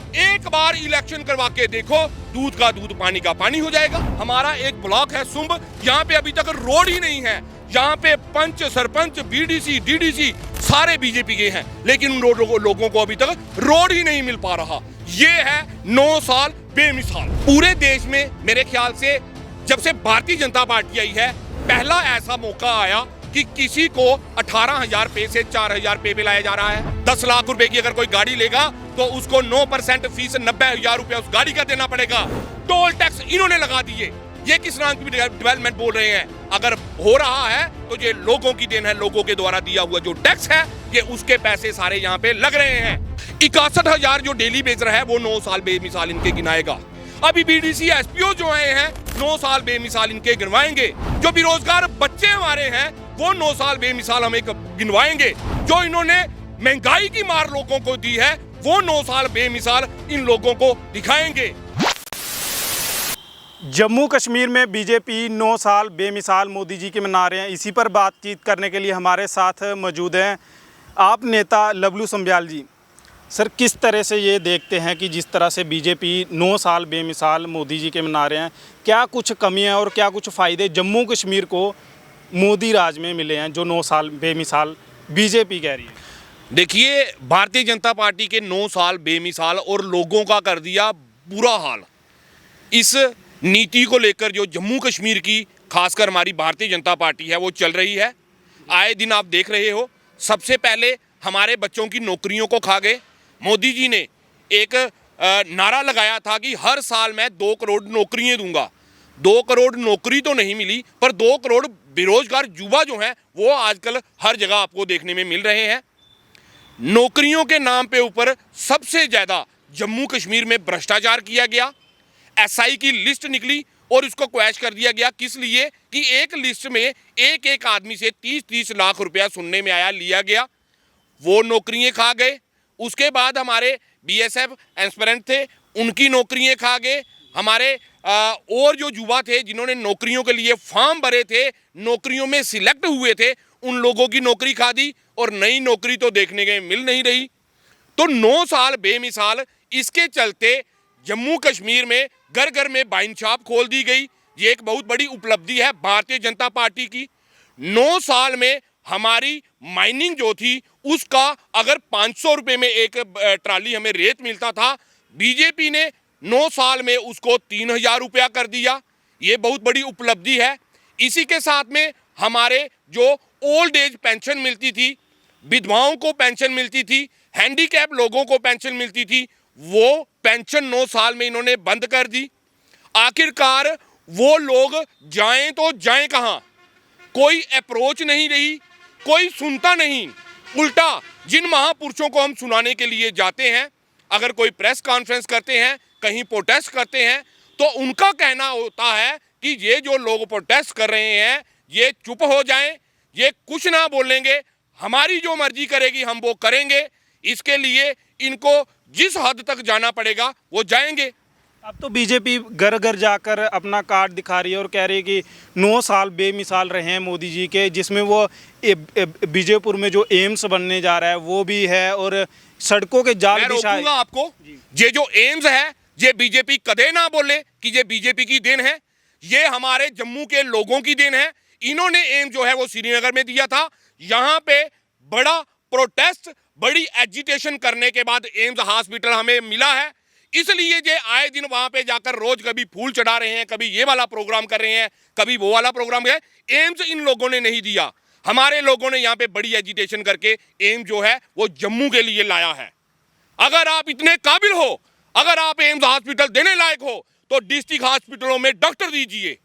एक बार इलेक्शन करवा के देखो, दूध का दूध पानी का पानी हो जाएगा। हमारा एक ब्लॉक है सुंब, यहाँ पे अभी तक रोड ही नहीं है। यहाँ पे पंच, सरपंच, बीडीसी, डीडीसी सारे बीजेपी के हैं, लेकिन उन लोगों को अभी तक रोड ही नहीं मिल पा रहा। ये है 9 साल बेमिसाल। पूरे देश में मेरे ख्याल से जब से भारतीय जनता पार्टी आई है, पहला ऐसा मौका आया कि किसी को 18,000 रुपए से 4,000 रुपए पे लाया जा रहा है। 10 लाख रुपए की अगर कोई गाड़ी लेगा तो उसको 9% फीस 90,000 रुपए उस गाड़ी का देना पड़ेगा। टोल टैक्स इन्होंने लगा दिए। ये किस नाम की डेवलपमेंट बोल रहे हैं? अगर हो रहा है तो ये लोगों की देन है, लोगों के द्वारा दिया हुआ जो टैक्स है, ये उसके पैसे सारे यहाँ पे लग रहे हैं। 61,000 जो डेली बेच रहा है वो 9 साल बेमिसाल इनके गिनाएगा। अभी बीडीसी एसपीओ जो आए हैं 9 साल बेमिसाल इनके गिनवाएंगे। जो बेरोजगार बच्चे हमारे हैं वो 9 साल बेमिसाल हमें गिनवाएंगे। जो इन्होंने महंगाई की मार लोगों को दी है वो 9 साल बेमिसाल इन लोगों को दिखाएंगे। जम्मू कश्मीर में बीजेपी 9 साल बेमिसाल मोदी जी के मना रहे हैं। इसी पर बातचीत करने के लिए हमारे साथ मौजूद हैं आप नेता लवलू संब्याल जी। सर, किस तरह से ये देखते हैं कि जिस तरह से बीजेपी 9 साल बेमिसाल मोदी जी के मना रहे हैं, क्या कुछ कमियां और क्या कुछ फ़ायदे जम्मू कश्मीर को मोदी राज में मिले हैं जो 9 साल बेमिसाल बीजेपी कह रही है? देखिए, भारतीय जनता पार्टी के 9 साल बेमिसाल और लोगों का कर दिया बुरा हाल। इस नीति को लेकर जो जम्मू कश्मीर की खासकर हमारी भारतीय जनता पार्टी है वो चल रही है। आए दिन आप देख रहे हो, सबसे पहले हमारे बच्चों की नौकरियों को खा गए। मोदी जी ने एक नारा लगाया था कि हर साल मैं 2 करोड़ नौकरियां दूंगा। 2 करोड़ नौकरी तो नहीं मिली, पर 2 करोड़ बेरोजगार युवा जो हैं वो आजकल हर जगह आपको देखने में मिल रहे हैं। नौकरियों के नाम पे ऊपर सबसे ज़्यादा जम्मू कश्मीर में भ्रष्टाचार किया गया। एसआई की लिस्ट निकली और उसको क्वैश कर दिया गया। किस लिए? कि एक लिस्ट में एक आदमी से 30-30 लाख रुपया सुनने में आया, लिया गया। वो नौकरियां खा गए। उसके बाद हमारे बीएसएफ एस्पिरेंट थे, उनकी नौकरियां खा गए। हमारे और जो युवा थे जिन्होंने नौकरियों के लिए फॉर्म भरे थे, नौकरियों में सिलेक्ट हुए थे, उन लोगों की नौकरी खा दी और नई नौकरी तो देखने के मिल नहीं रही। तो 9 साल बेमिसाल, इसके चलते जम्मू कश्मीर में घर घर में वाइन शॉप खोल दी गई। ये एक बहुत बड़ी उपलब्धि है भारतीय जनता पार्टी की। 9 साल में हमारी माइनिंग जो थी उसका अगर 500 रुपये में एक ट्राली हमें रेत मिलता था, बीजेपी ने 9 साल में उसको 3,000 रुपया कर दिया। ये बहुत बड़ी उपलब्धि है। इसी के साथ में हमारे जो ओल्ड एज पेंशन मिलती थी, विधवाओं को पेंशन मिलती थी, हैंडीकैप लोगों को पेंशन मिलती थी, वो पेंशन 9 साल में इन्होंने बंद कर दी। आखिरकार वो लोग जाएं तो जाएं कहाँ? कोई अप्रोच नहीं रही, कोई सुनता नहीं। उल्टा जिन महापुरुषों को हम सुनाने के लिए जाते हैं, अगर कोई प्रेस कॉन्फ्रेंस करते हैं, कहीं प्रोटेस्ट करते हैं, तो उनका कहना होता है कि ये जो लोग प्रोटेस्ट कर रहे हैं ये चुप हो जाएं, ये कुछ ना बोलेंगे, हमारी जो मर्जी करेगी हम वो करेंगे। इसके लिए इनको जिस हद तक जाना पड़ेगा वो जाएंगे। अब तो बीजेपी घर घर जाकर अपना कार्ड दिखा रही है और कह रही है कि 9 साल बेमिसाल रहे हैं मोदी जी के, जिसमें वो बीजेपुर में जो एम्स बनने जा रहा है वो भी है और सड़कों के जाल बिछाए। आपको ये जो एम्स है ये बीजेपी कदे ना बोले कि ये बीजेपी की देन है, ये हमारे जम्मू के लोगों की देन है। इन्होंने एम्स जो है वो श्रीनगर में दिया था। यहाँ पे बड़ा प्रोटेस्ट, बड़ी एजिटेशन करने के बाद एम्स हॉस्पिटल हमें मिला है। इसलिए ये आए दिन वहां पे जाकर रोज कभी फूल चढ़ा रहे हैं, कभी ये वाला प्रोग्राम कर रहे हैं, कभी वो वाला प्रोग्राम है। एम्स इन लोगों ने नहीं दिया, हमारे लोगों ने यहाँ पे बड़ी एजिटेशन करके एम्स जो है वो जम्मू के लिए लाया है। अगर आप इतने काबिल हो, अगर आप एम्स हॉस्पिटल देने लायक हो, तो डिस्ट्रिक्ट हॉस्पिटलों में डॉक्टर दीजिए,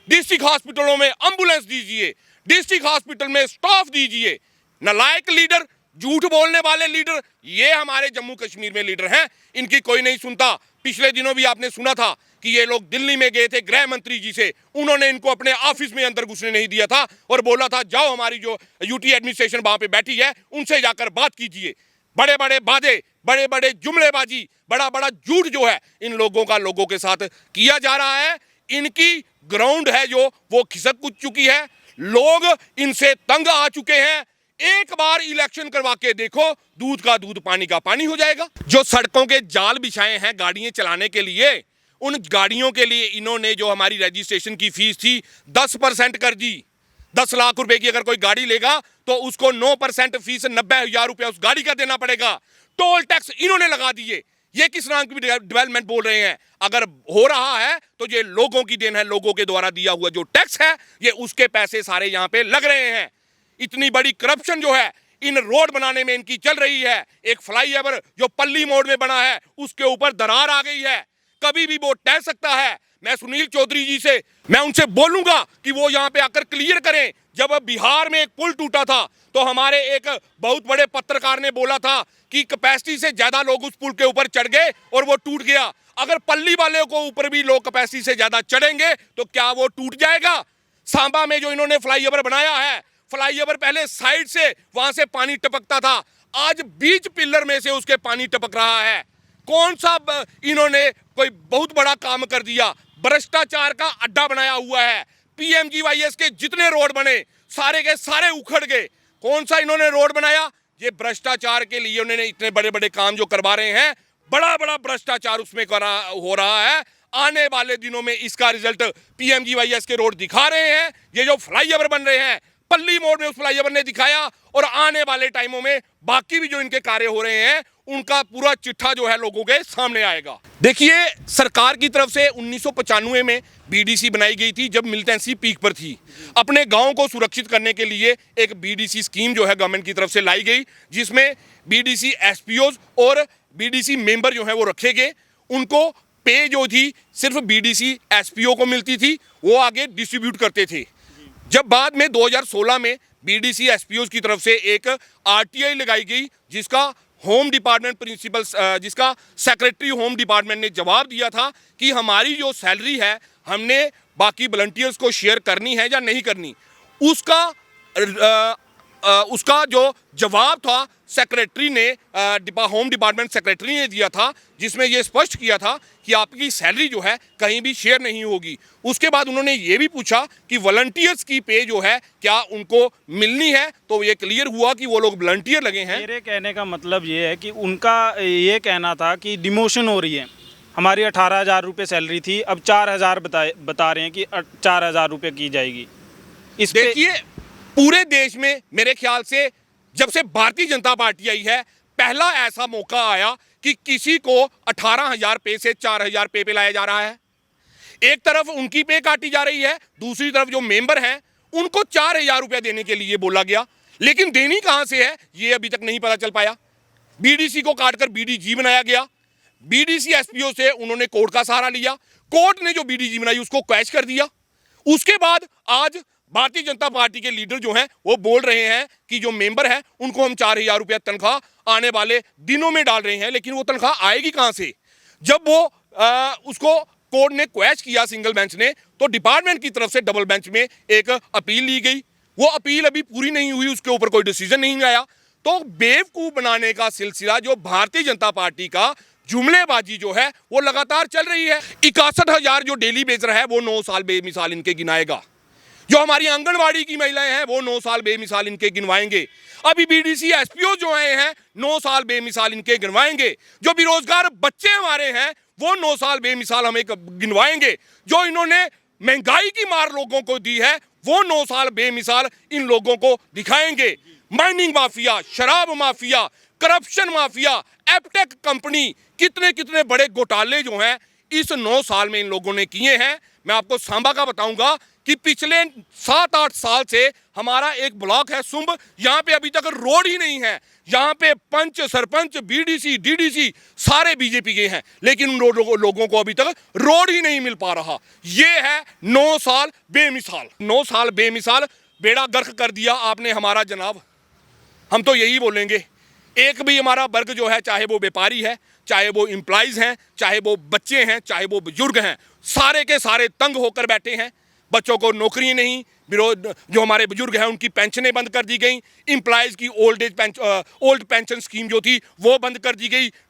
डिस्ट्रिक्ट हॉस्पिटलों में एम्बुलेंस दीजिए, डिस्ट्रिक्ट हॉस्पिटल में स्टाफ दीजिए। नालायक लीडर, झूठ बोलने वाले लीडर, ये हमारे जम्मू कश्मीर में लीडर हैं, इनकी कोई नहीं सुनता। पिछले दिनों भी आपने सुना था कि ये लोग दिल्ली में गए थे गृह मंत्री जी से, उन्होंने इनको अपने ऑफिस में अंदर घुसने नहीं दिया था और बोला था जाओ हमारी जो यूटी एडमिनिस्ट्रेशन वहां पे बैठी है उनसे जाकर बात कीजिए। बड़े बड़े वादे, बड़े बड़े जुमलेबाजी, बड़ा बड़ा झूठ जो है इन लोगों का लोगों के साथ किया जा रहा है। इनकी ग्राउंड है जो वो खिसक कुछ चुकी है, लोग इनसे तंग आ चुके हैं। एक बार इलेक्शन करवा के देखो, दूध का दूध पानी का पानी हो जाएगा। जो सड़कों के जाल बिछाए हैं गाड़ियां चलाने के लिए, उन गाड़ियों के लिए इन्होंने जो हमारी रजिस्ट्रेशन की फीस थी 10% कर दी। 10 लाख रुपए की अगर कोई गाड़ी लेगा तो उसको 9% फीस 90,000 रुपया उस गाड़ी का देना पड़ेगा। टोल टैक्स इन्होंने लगा दिए। ये किस नाम की डेवलपमेंट बोल रहे हैं? अगर हो रहा है तो ये लोगों की देन है, लोगों के द्वारा दिया हुआ जो टैक्स है, ये उसके पैसे सारे यहां पे लग रहे हैं। इतनी बड़ी करप्शन जो है इन रोड बनाने में इनकी चल रही है। एक फ्लाईओवर जो पल्ली मोड़ में बना है उसके ऊपर दरार आ गई है, कभी भी वो टह सकता है। मैं सुनील चौधरी जी से मैं उनसे बोलूंगा कि वो यहां पे आकर क्लियर करें। जब बिहार में एक पुल टूटा था तो हमारे एक बहुत बड़े पत्रकार ने बोला था कि कैपेसिटी से ज्यादा लोग उस पुल के ऊपर चढ़ गए और वो टूट गया। अगर पल्ली वाले को ऊपर भी लोग कैपेसिटी से ज्यादा चढ़ेंगे तो क्या वो टूट जाएगा? सांबा में जो इन्होंने फ्लाईओवर बनाया है, फ्लाईओवर पहले साइड से वहां से पानी टपकता था, आज बीच पिलर में से उसके पानी टपक रहा है। कौन सा इन्होंने कोई बहुत बड़ा काम कर दिया? भ्रष्टाचार का अड्डा बनाया हुआ है। पीएमजीवाईएस के जितने रोड बने सारे के सारे उखड़ गए। कौन सा इन्होंने रोड बनाया? ये भ्रष्टाचार के लिए उन्होंने इतने बड़े बड़े काम जो करवा रहे हैं, बड़ा बड़ा भ्रष्टाचार उसमें हो रहा है। आने वाले दिनों में इसका रिजल्ट पीएमजीवाईएस के रोड दिखा रहे हैं। ये जो फ्लाईओवर बन रहे हैं, पल्ली मोड़ में उस फ्लाईओवर ने दिखाया, और आने वाले टाइमों में बाकी भी जो इनके कार्य हो रहे हैं उनका पूरा चिट्ठा जो है लोगों के सामने आएगा। देखिए, सरकार की तरफ से 1995 में बीडीसी बनाई गई थी जब मिलिटेंसी पीक पर थी। अपने गांव को सुरक्षित करने के लिए एक बीडीसी स्कीम जो है गवर्नमेंट की तरफ से लाई गई, जिसमें बीडीसी एसपीओज और बीडीसी मेंबर जो है वो रखे गए। उनको पे जो थी सिर्फ बीडीसी एसपीओ को मिलती थी, वो आगे डिस्ट्रीब्यूट करते थे। जब बाद में 2016 में बीडीसी एसपीओ की तरफ से एक आरटीआई लगाई गई, जिसका होम डिपार्टमेंट प्रिंसिपल, जिसका सेक्रेटरी होम डिपार्टमेंट ने जवाब दिया था कि हमारी जो सैलरी है हमने बाकी वॉलंटियर्स को शेयर करनी है या नहीं करनी। उसका जो जवाब था सेक्रेटरी ने, होम डिपार्टमेंट सेक्रेटरी ने दिया था, जिसमें यह स्पष्ट किया था कि आपकी सैलरी जो है कहीं भी शेयर नहीं होगी। उसके बाद उन्होंने ये भी पूछा कि वॉलंटियर्स की पे जो है क्या उनको मिलनी है, तो ये क्लियर हुआ कि वो लोग वॉलंटियर लगे हैं। मेरे कहने का मतलब ये है कि उनका ये कहना था कि डिमोशन हो रही है। हमारी 18,000 रुपये सैलरी थी, अब 4,000 बता रहे हैं कि 4,000 रुपये की जाएगी। इस देखिए, पूरे देश में मेरे ख्याल से जब से भारतीय जनता पार्टी आई है, पहला ऐसा मौका आया कि किसी को 18,000 पे से 4,000 पे लाया जा रहा है। एक तरफ उनकी पे काटी जा रही है, दूसरी तरफ जो मेंबर हैं उनको 4,000 रुपया देने के लिए बोला गया, लेकिन देनी कहां से है ये अभी तक नहीं पता चल पाया। बीडीसी को काटकर बीडीजी बनाया गया। बीडीसी एसपीओ से उन्होंने कोर्ट का सहारा लिया, कोर्ट ने जो बीडीजी बनाई उसको कैच कर दिया। उसके बाद आज भारतीय जनता पार्टी के लीडर जो हैं वो बोल रहे हैं कि जो मेंबर है उनको हम 4,000 रुपया तनख्वाह आने वाले दिनों में डाल रहे हैं, लेकिन वो तनख्वाह आएगी कहां से? जब वो उसको कोर्ट ने क्वैश किया, सिंगल बेंच ने, तो डिपार्टमेंट की तरफ से डबल बेंच में एक अपील ली गई। वो अपील अभी पूरी नहीं हुई, उसके ऊपर कोई डिसीजन नहीं आया। तो बेवकूफ बनाने का सिलसिला जो भारतीय जनता पार्टी का जुमलेबाजी जो है वो लगातार चल रही है। 61,000 जो डेली बेचर है वो 9 साल बेमिसाल इनके गिनाएगा। जो हमारी आंगनवाड़ी की महिलाएं हैं वो 9 साल बेमिसाल इनके गिनवाएंगे। अभी बीडीसी एसपीओ जो आए हैं 9 साल बेमिसाल इनके गिनवाएंगे। जो बेरोजगार बच्चे हमारे हैं वो 9 साल बेमिसाल हमें गिनवाएंगे। जो इन्होंने महंगाई की मार लोगों को दी है वो 9 साल बेमिसाल इन लोगों को दिखाएंगे। माइनिंग माफिया, शराब mafia, corruption mafia, Aptech company, कितने कितने बड़े घोटाले जो हैं इस 9 साल में इन लोगों ने किए हैं। मैं आपको सांबा का बताऊंगा कि पिछले 7-8 साल से हमारा एक ब्लॉक है सुंब, यहाँ पे अभी तक रोड ही नहीं है। यहाँ पे पंच, सरपंच, बीडीसी, डीडीसी सारे बीजेपी के हैं, लेकिन उन लोगों को अभी तक रोड ही नहीं मिल पा रहा। ये है 9 साल बेमिसाल। 9 साल बेमिसाल बेड़ा गर्क कर दिया आपने हमारा जनाब। हम तो यही बोलेंगे, एक भी हमारा वर्ग जो है, चाहे वो व्यापारी है, चाहे वो एम्प्लॉइज हैं, चाहे वो बच्चे हैं, चाहे वो बुजुर्ग हैं, सारे के सारे तंग होकर बैठे हैं। बच्चों को नौकरी नहीं, जो हमारे बुजुर्ग हैं उनकी पेंशनें बंद कर दी गई, एम्प्लॉइज की ओल्ड पेंशन स्कीम जो थी वो बंद कर दी गई,